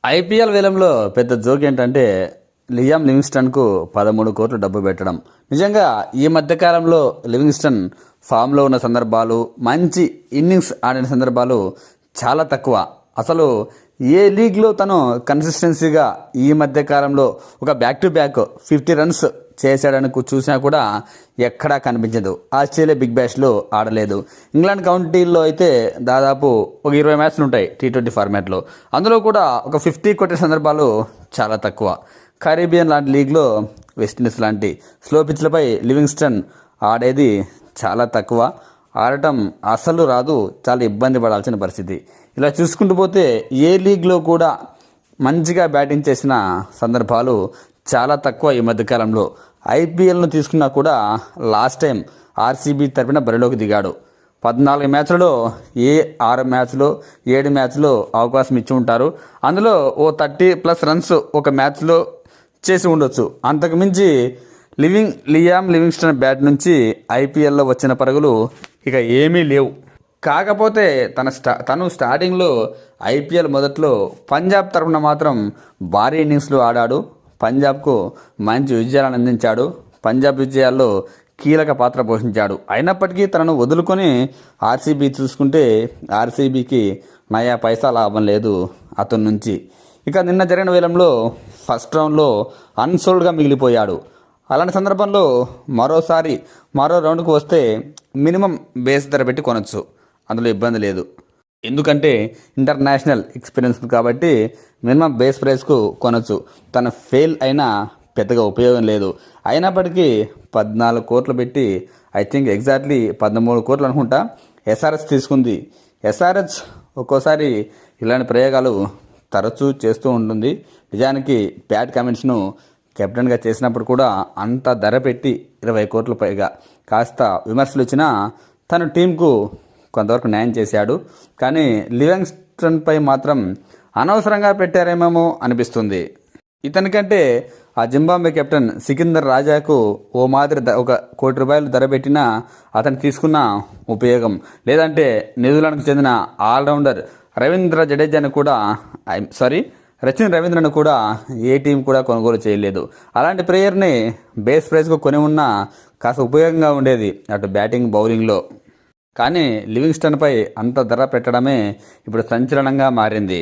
IPL వేలంలో పెద్ద joke ఏంటంటే లియామ్ లివింగ్స్టన్కు 13 కోట్లు డబ్బు పెట్టడం. నిజంగా ఈ మధ్యకాలంలో లివింగ్స్టన్ ఫామ్లో ఉన్న సందర్భాలు, మంచి ఇన్నింగ్స్ ఆడిన సందర్భాలు చాలా తక్కువ. అసలు ఏ లీగ్లో తను కన్సిస్టెన్సీగా ఈ మధ్యకాలంలో ఒక బ్యాక్ టు బ్యాక్ 50 రన్స్ చేశాడని చూసినా కూడా ఎక్కడా కనిపించదు. ఆస్ట్రేలియా బిగ్ బ్యాష్లో ఆడలేదు. ఇంగ్లాండ్ కౌంటీల్లో అయితే దాదాపు ఒక 20 మ్యాచ్లు ఉంటాయి T20 ఫార్మాట్లో. అందులో కూడా ఒక 50 కొట్టే సందర్భాలు చాలా తక్కువ. కరీబియన్ లాంటి లీగ్లో, వెస్టిండీస్ లాంటి స్లో పిచ్లపై లివింగ్స్టన్ ఆడేది చాలా తక్కువ. ఆడటం అసలు రాదు, చాలా ఇబ్బంది పడాల్సిన పరిస్థితి. ఇలా చూసుకుంటూ పోతే ఏ లీగ్లో కూడా మంచిగా బ్యాటింగ్ చేసిన సందర్భాలు చాలా తక్కువ ఈ మధ్యకాలంలో. ఐపీఎల్ను తీసుకున్నా కూడా లాస్ట్ టైం ఆర్సీబీ తరపున బరిలోకి దిగాడు. 14 మ్యాచ్లలో 6 మ్యాచ్లో 7 మ్యాచ్లో అవకాశం ఇచ్చి ఉంటారు. అందులో ఓ 30+ రన్స్ ఒక మ్యాచ్లో చేసి ఉండొచ్చు. అంతకుమించి లియామ్ లివింగ్స్టన్ బ్యాట్ నుంచి ఐపీఎల్లో వచ్చిన పరుగులు ఇక ఏమీ లేవు. కాకపోతే తను స్టార్టింగ్లో ఐపీఎల్ మొదట్లో పంజాబ్ తరఫున మాత్రం భారీ ఇన్నింగ్స్లు ఆడాడు. పంజాబ్కు మంచి విజయాలను అందించాడు. పంజాబ్ విజయాల్లో కీలక పాత్ర పోషించాడు. అయినప్పటికీ తనను వదులుకొని ఆర్సీబీ చూసుకుంటే ఆర్సీబీకి నయా పైసా లాభం లేదు అతని నుంచి. ఇక నిన్న జరిగిన వేలంలో ఫస్ట్ రౌండ్లో అన్సోల్డ్గా మిగిలిపోయాడు. అలాంటి సందర్భంలో మరో రౌండ్కు వస్తే మినిమం బేస్ ధర పెట్టి కొనొచ్చు, అందులో ఇబ్బంది లేదు. ఎందుకంటే ఇంటర్నేషనల్ ఎక్స్పీరియన్స్ కాబట్టి మినిమం బేస్ ప్రైస్కు కొనొచ్చు. తన ఫెయిల్ అయినా పెద్దగా ఉపయోగం లేదు. అయినప్పటికీ 14 కోట్లు పెట్టి, ఐ థింక్ ఎగ్జాక్ట్లీ 13 కోట్లు అనుకుంటా, ఎస్ఆర్హెచ్ తీసుకుంది. ఎస్ఆర్హెచ్ ఒక్కోసారి ఇలాంటి ప్రయోగాలు తరచూ చేస్తూ ఉంటుంది. నిజానికి ప్యాట్ కమిన్స్ను కెప్టెన్గా చేసినప్పుడు కూడా అంత ధర పెట్టి 20 కోట్ల పైగా కాస్త విమర్శలు వచ్చినా తను టీంకు కొంతవరకు న్యాయం చేశాడు. కానీ లివింగ్స్టన్పై మాత్రం అనవసరంగా పెట్టారేమో అనిపిస్తుంది. ఇతనికంటే ఆ జింబాబ్వే కెప్టెన్ సికిందర్ రాజాకు ఓ మాదిరి ఒక ₹1 కోటి ధర పెట్టినా అతను తీసుకున్న ఉపయోగం. లేదంటే న్యూజిలాండ్కు చెందిన ఆల్రౌండర్ రచిన్ రవీంద్రను కూడా ఏ టీం కూడా కొనుగోలు చేయలేదు. అలాంటి ప్లేయర్ని బేస్ ప్రైస్కు కొని ఉన్నా కాస్త ఉపయోగంగా ఉండేది అటు బ్యాటింగ్ బౌలింగ్లో. కానీ లివింగ్స్టన్పై అంత ధర పెట్టడమే ఇప్పుడు సంచలనంగా మారింది.